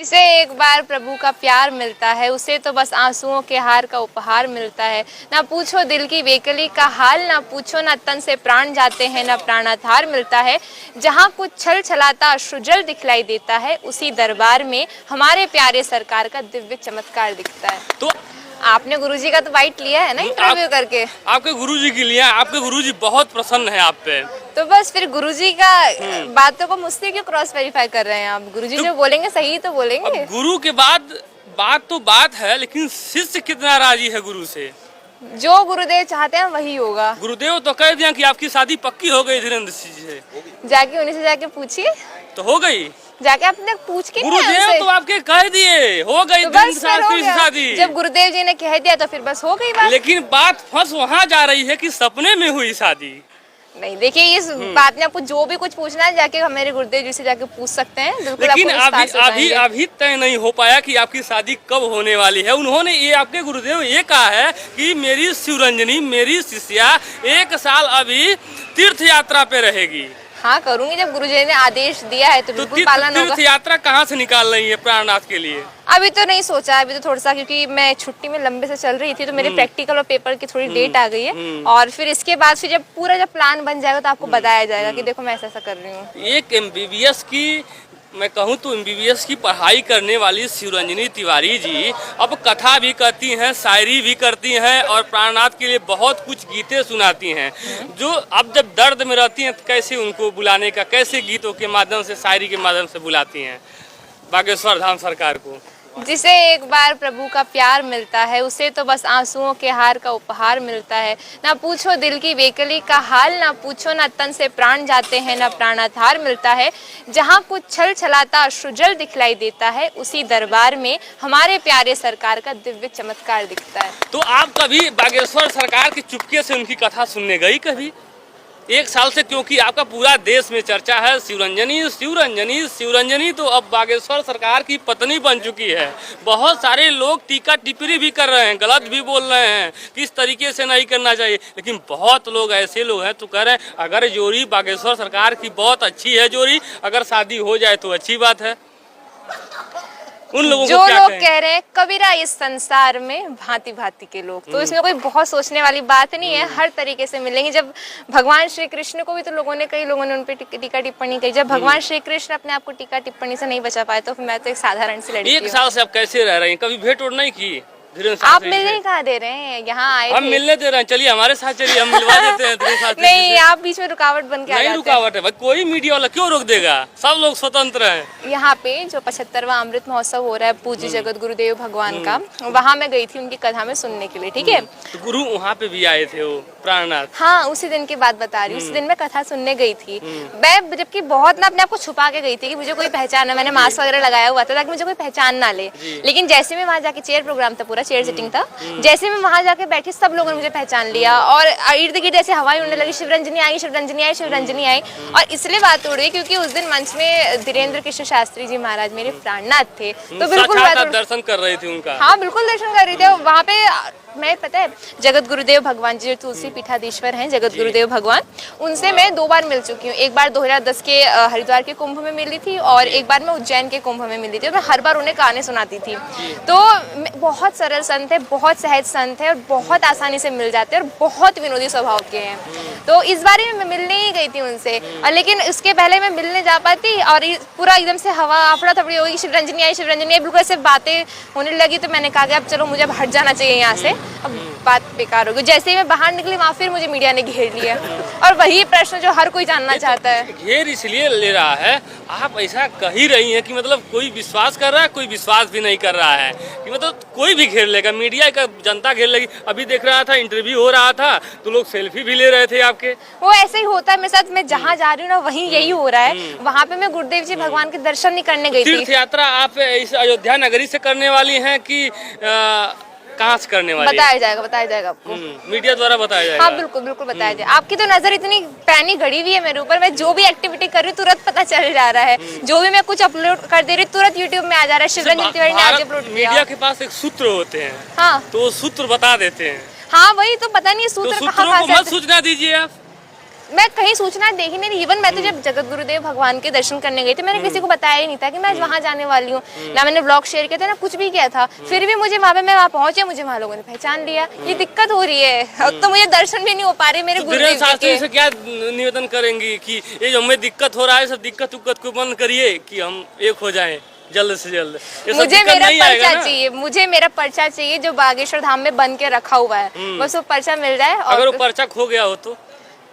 जिसे एक बार प्रभु का प्यार मिलता है उसे तो बस आंसुओं के हार का उपहार मिलता है। ना पूछो दिल की बेकली का हाल, ना पूछो ना तन से प्राण जाते हैं, ना प्राणाधार मिलता है। जहाँ कुछ छल छलाता अश्रुजल दिखलाई देता है, उसी दरबार में हमारे प्यारे सरकार का दिव्य चमत्कार दिखता है। तो आपने गुरुजी का तो बाइट लिया है ना इंटरव्यू करके? आपके गुरुजी की लिया, आपके गुरुजी बहुत प्रसन्न है आप पे। तो बस फिर गुरुजी का बातों को मुझसे क्यों क्रॉस वेरीफाई कर रहे हैं आप? गुरुजी जो बोलेंगे सही तो बोलेंगे। गुरु के बाद बात तो बात है, लेकिन शिष्य कितना राजी है गुरु से? जो गुरुदेव चाहते हैं वही होगा। गुरुदेव तो कह दिया कि आपकी शादी पक्की हो गई धीरेन्द्र सिंह से। जाके उन्हीं से जाके पूछिए। तो हो गई? जाके आपने पूछ के गुरुदेव तो आपके कह दिए हो गई धीरेन्द्र शास्त्री से शादी। जब गुरुदेव जी ने कह दिया तो फिर बस हो गई बात। लेकिन बात फंस वहाँ जा रही है कि सपने में हुई शादी। नहीं देखिए, इस बात में आपको जो भी कुछ पूछना है जाके हमारे गुरुदेव जी से जाके पूछ सकते हैं। लेकिन अभी तय नहीं हो पाया कि आपकी शादी कब होने वाली है। उन्होंने ये आपके गुरुदेव ये कहा है कि मेरी शिवरंजनी, मेरी शिष्या 1 साल अभी तीर्थ यात्रा पे रहेगी। हाँ करूंगी, जब गुरुजी ने आदेश दिया है तो बिल्कुल पालन होगा। तीर्थ यात्रा कहाँ से निकाल रही है प्राणनाथ के लिए? अभी तो नहीं सोचा, अभी तो थोड़ा सा, क्योंकि मैं छुट्टी में लंबे से चल रही थी तो मेरे प्रैक्टिकल और पेपर की थोड़ी डेट आ गई है। और फिर इसके बाद फिर जब प्लान बन जाएगा तो आपको बताया जाएगा कि देखो मैं ऐसा कर रही हूँ। एक MBBS की, मैं कहूँ तो MBBS की पढ़ाई करने वाली शिवरंजनी तिवारी जी अब कथा भी करती हैं, शायरी भी करती हैं और प्राणनाथ के लिए बहुत कुछ गीतें सुनाती हैं। जो अब जब दर्द में रहती हैं कैसे उनको बुलाने का, कैसे गीतों के माध्यम से, शायरी के माध्यम से बुलाती हैं बागेश्वर धाम सरकार को। जिसे एक बार प्रभु का प्यार मिलता है उसे तो बस आंसुओं के हार का उपहार मिलता है। ना पूछो दिल की बेकली का हाल, ना पूछो ना तन से प्राण जाते हैं, ना प्राणाधार मिलता है। जहाँ कुछ छल छलाता अश्रुजल दिखलाई देता है, उसी दरबार में हमारे प्यारे सरकार का दिव्य चमत्कार दिखता है। तो आप कभी बागेश्वर सरकार की चुपके से उनकी कथा सुनने गई कभी? 1 साल से, क्योंकि आपका पूरा देश में चर्चा है शिवरंजनी शिवरंजनी शिवरंजनी तो अब बागेश्वर सरकार की पत्नी बन चुकी है। बहुत सारे लोग टीका टिप्पणी भी कर रहे हैं, गलत भी बोल रहे हैं, किस तरीके से नहीं करना चाहिए। लेकिन बहुत लोग ऐसे लोग हैं तो कह रहे हैं अगर जोड़ी बागेश्वर सरकार की बहुत अच्छी है, जोड़ी अगर शादी हो जाए तो अच्छी बात है। उन लोगों जो को क्या लोग कहें? कह रहे हैं कबीरा इस संसार में भांति भांति के लोग, तो इसमें कोई बहुत सोचने वाली बात नहीं है। हर तरीके से मिलेंगे। जब भगवान श्री कृष्ण को भी तो कई लोगों ने उन पे टीका टिप्पणी की। जब भगवान श्री कृष्ण अपने आप को टीका टिप्पणी से नहीं बचा पाए तो मैं तो एक साधारण सी लड़की हूँ। 1 साल से आप कैसे रह रही हैं? कभी भेंट और नहीं की? आप मिलने कहाँ दे रहे हैं? यहाँ आए हम मिलने दे रहे हैं, चलिए हमारे साथ चलिए, हम मिलवा देते हैं। नहीं, आप बीच में रुकावट बन के आ जाते हैं। रुकावट है भाई, कोई मीडिया वाला क्यों रोक देगा? सब लोग स्वतंत्र हैं। यहाँ पे जो 75वां अमृत महोत्सव हो रहा है पूज्य जगत गुरुदेव भगवान का, वहाँ मैं गई थी उनकी कथा में सुनने के लिए। ठीक है, तो गुरु वहाँ पे भी आए थे वो प्राणनाथ? हाँ, उसी दिन की बात बता रही हूँ। उसी दिन मैं कथा सुनने गई थी। मैं जबकि बहुत ना अपने आप को छुपा के गई थी कि मुझे कोई पहचान है, मैंने मास्क वगैरह लगाया हुआ था ताकि मुझे कोई पहचान ना ले। लेकिन जैसे मैं वहाँ जाके, चेयर प्रोग्राम था, पूरा चेयर सिटिंग था, जैसे मैं वहां जाके बैठी सब लोगों ने मुझे पहचान लिया और इर्द गिर्द ऐसे हवाएं उड़ने लगी, शिवरंजनी आई, शिवरंजनी आई, शिवरंजनी आई। और इसलिए बात उड़ रही क्योंकि उस दिन मंच में धीरेन्द्र कृष्ण शास्त्री जी महाराज मेरे प्राणनाथ थे, तो बिल्कुल दर्शन कर रही थी उनका। हाँ बिल्कुल दर्शन कर रही थी वहाँ पे। मैं, पता है, जगत गुरुदेव भगवान जी जो तुलसी पीठाधीश्वर हैं, जगत गुरुदेव भगवान, उनसे मैं 2 बार मिल चुकी हूँ। एक बार 2010 के हरिद्वार के कुंभ में मिली थी और एक बार मैं उज्जैन के कुंभ में मिली थी। और मैं हर बार उन्हें गाने सुनाती थी। तो बहुत सरल संत है, बहुत सहज संत है और बहुत आसानी से मिल जाते हैं और बहुत विनोदी स्वभाव के हैं। तो इस बार मैं मिलने ही गई थी उनसे, लेकिन उसके पहले मैं मिलने जा पाती और पूरा एकदम से हवा अफड़ा थपड़ी हो गई, शिवरंजनी आई, शिवरंजनी आई, बिल्कुल ऐसे बातें होने लगी। तो मैंने कहा कि अब चलो मुझे हट जाना चाहिए यहाँ से, अब बात बेकार हो गई। जैसे ही मैं बाहर निकली वहाँ फिर मुझे मीडिया ने घेर लिया और वही प्रश्न जो हर कोई जानना चाहता है। घेर इसलिए ले रहा है, आप ऐसा कह ही रही हैं कि मतलब कोई विश्वास कर रहा है, कोई विश्वास भी नहीं कर रहा है, कि मतलब कोई भी घेर लेगा, मीडिया का जनता घेर लेगी। अभी देख रहा था, इंटरव्यू हो रहा था तो लोग सेल्फी भी ले रहे थे आपके। वो ऐसे ही होता है मेरे साथ। मैं जहाँ जा रही हूँ ना वहीं यही हो रहा है। वहाँ पे मैं गुरुदेव जी भगवान के दर्शन नहीं करने गई थी। तीर्थ यात्रा आप इस अयोध्या नगरी से करने वाली हैं कि कहाँ से करने वाली? बताया जाएगा आपको, मीडिया द्वारा बताया जाएगा। हाँ बिल्कुल बताया जाएगा। आपकी तो नजर इतनी पैनी घड़ी हुई है मेरे ऊपर, मैं जो भी एक्टिविटी कर रही हूँ तुरंत पता चल जा रहा है। जो भी मैं कुछ अपलोड कर दे रही तुरंत यूट्यूब में आ जा रहा है। शिवरंजनी तिवारी ने आज अपलोड किया। मीडिया के पास एक सूत्र होते हैं, हाँ, तो सूत्र बता देते हैं। हाँ वही तो, पता नहीं सूत्र कहाँ मत सूचना दीजिए आप। मैं कहीं सूचना देखी नहीं, इवन मैं तो जब जगत गुरुदेव भगवान के दर्शन करने गई थी मैंने किसी को बताया ही नहीं था कि मैं आज वहाँ जाने वाली हूँ, ना मैंने ब्लॉग शेयर किया था ना कुछ भी किया था। फिर भी मुझे वहाँ पे मैं वहाँ पहुंचे, मुझे वहाँ लोगों ने पहचान लिया। ये दिक्कत हो रही है, अब तो मुझे दर्शन भी नहीं हो पा रहे मेरे गुरुदेव धीरेन्द्र शास्त्री के। से क्या निवेदन करेंगी कि ये जो हमें दिक्कत हो रहा है, सब दिक्कत उक्कत को बंद करिए कि हम एक हो जाएं जल्द से जल्द। ये सब मुझे दिक्कत मेरा नहीं आएगा पर्चा ना? चाहिए, मुझे मेरा पर्चा चाहिए जो बागेश्वर धाम में बन के रखा हुआ है, बस वो पर्चा मिल जाए। अगर और वो पर्चा खो गया हो तो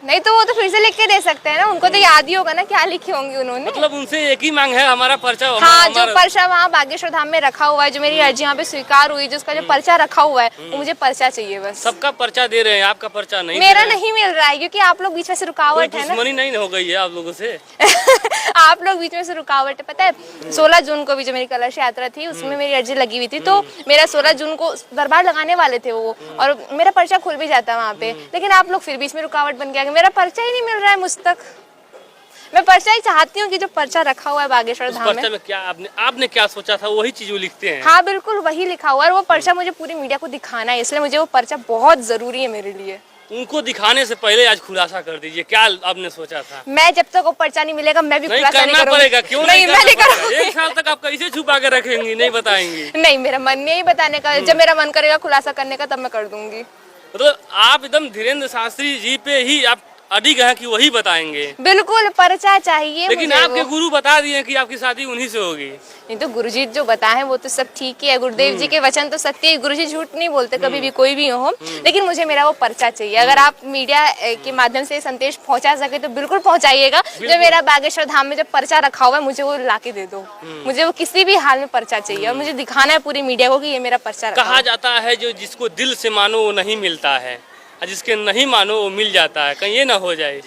नहीं तो वो तो फिर से लिख के दे सकते हैं ना, उनको तो याद ही होगा ना क्या लिखे होंगे उन्होंने। मतलब उनसे एक ही मांग है, हमारा पर्चा हाँ, जो पर्चा वहाँ बागेश्वर धाम में रखा हुआ है, जो मेरी अर्जी यहाँ पे स्वीकार हुई, जिसका जो पर्चा रखा हुआ है, वो मुझे पर्चा चाहिए बस। सबका पर्चा दे रहे हैं, आपका पर्चा नहीं मेरा दे रहे हैं। नहीं मिल रहा है क्योंकि आप लोग बीच में से रुकावट है ना। दुश्मनी नहीं हो गई है आप लोगों से? आप लोग बीच में से रुकावट है। पता है 16 जून को भी जो मेरी कलश यात्रा थी उसमें मेरी अर्जी लगी हुई थी, तो मेरा 16 जून को दरबार लगाने वाले थे वो, और मेरा पर्चा खुल भी जाता वहाँ पे, लेकिन आप लोग फिर बीच में रुकावट बन गया। मेरा पर्चा ही नहीं मिल रहा है मुझ तक। मैं पर्चा ही चाहती हूँ कि जो पर्चा रखा हुआ है बागेश्वर धाम पर्चा में। में क्या आपने क्या सोचा था वही चीज वो लिखते हैं? हाँ बिल्कुल वही लिखा हुआ है, और वो पर्चा मुझे पूरी मीडिया को दिखाना है, इसलिए मुझे वो पर्चा बहुत जरूरी है मेरे लिए। उनको दिखाने से पहले आज खुलासा कर दीजिए, क्या आपने सोचा था? मैं जब तक वो पर्चा नहीं मिलेगा मैं भी नहीं खुलासा नहीं करना करूंगी। पड़ेगा, क्यों नहीं, मैं नहीं करना पड़ेगा? करूंगी। एक साल तक आप कैसे छुपा के रखेंगी, नहीं बताएंगी? नहीं, मेरा मन नहीं है बताने का, जब मेरा मन करेगा खुलासा करने का तब मैं कर दूंगी। मतलब आप एकदम धीरेन्द्र शास्त्री जी पे ही आप अडिग हैं कि वही बताएंगे? बिल्कुल पर्चा चाहिए लेकिन मुझे आपके वो। गुरु बता दिए कि आपकी शादी उन्हीं से होगी। नहीं तो गुरुजी जो बताएं वो तो सब ठीक ही है, गुरुदेव जी के वचन तो सत्य है, गुरुजी झूठ नहीं बोलते कभी भी, कोई भी हो। लेकिन मुझे मेरा वो पर्चा चाहिए। अगर आप मीडिया के माध्यम से संदेश पहुंचा सके तो बिल्कुल पहुंचाइएगा। जो मेरा बागेश्वर धाम में जो पर्चा रखा हुआ है मुझे वो लाके दे दो, मुझे वो किसी भी हाल में पर्चा चाहिए, और मुझे दिखाना है पूरी मीडिया को कि ये मेरा पर्चा रखा कहा जाता है जो जिसको दिल से मानो वो नहीं मिलता है, और जिसके नहीं मानो वो मिल जाता है। कहीं ये ना हो जाए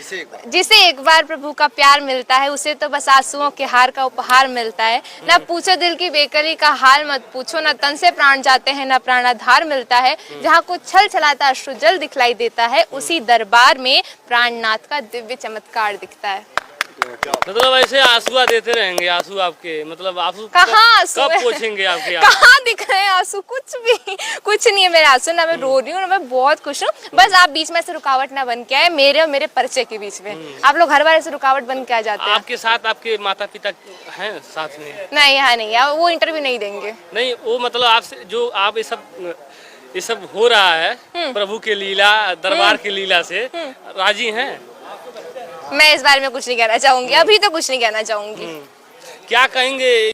जिसे एक बार प्रभु का प्यार मिलता है उसे तो बस आंसुओं के हार का उपहार मिलता है। ना पूछो दिल की बेकली का हाल मत पूछो, ना तन से प्राण जाते हैं ना प्राणाधार मिलता है। जहाँ कुछ छल छलाता अश्रु जल दिखलाई देता है, उसी दरबार में प्राणनाथ का दिव्य चमत्कार दिखता है। मतलब ऐसे आंसुआ देते रहेंगे, आंसू आपके मतलब आंसू कहाँ आंसू कब है? पोछेंगे आपके? कहाँ दिख रहे हैं आंसू? कुछ भी कुछ नहीं है मेरे आंसू, ना मैं रो रही हूँ ना मैं बहुत खुश हूँ। बस आप बीच में से रुकावट ना बन के आए मेरे और मेरे पर्चे के बीच में। आप लोग हर बार ऐसे रुकावट बन के आ जाते हैं। आपके साथ आपके माता पिता हैं साथ में? नहीं यहाँ नहीं है, वो इंटरव्यू नहीं देंगे। नहीं वो मतलब आपसे जो आप ये सब हो रहा है प्रभु के लीला, दरबार की लीला से राजी हैं? मैं इस बारे में कुछ नहीं कहना चाहूंगी, अभी तो कुछ नहीं कहना चाहूंगी। क्या कहेंगे?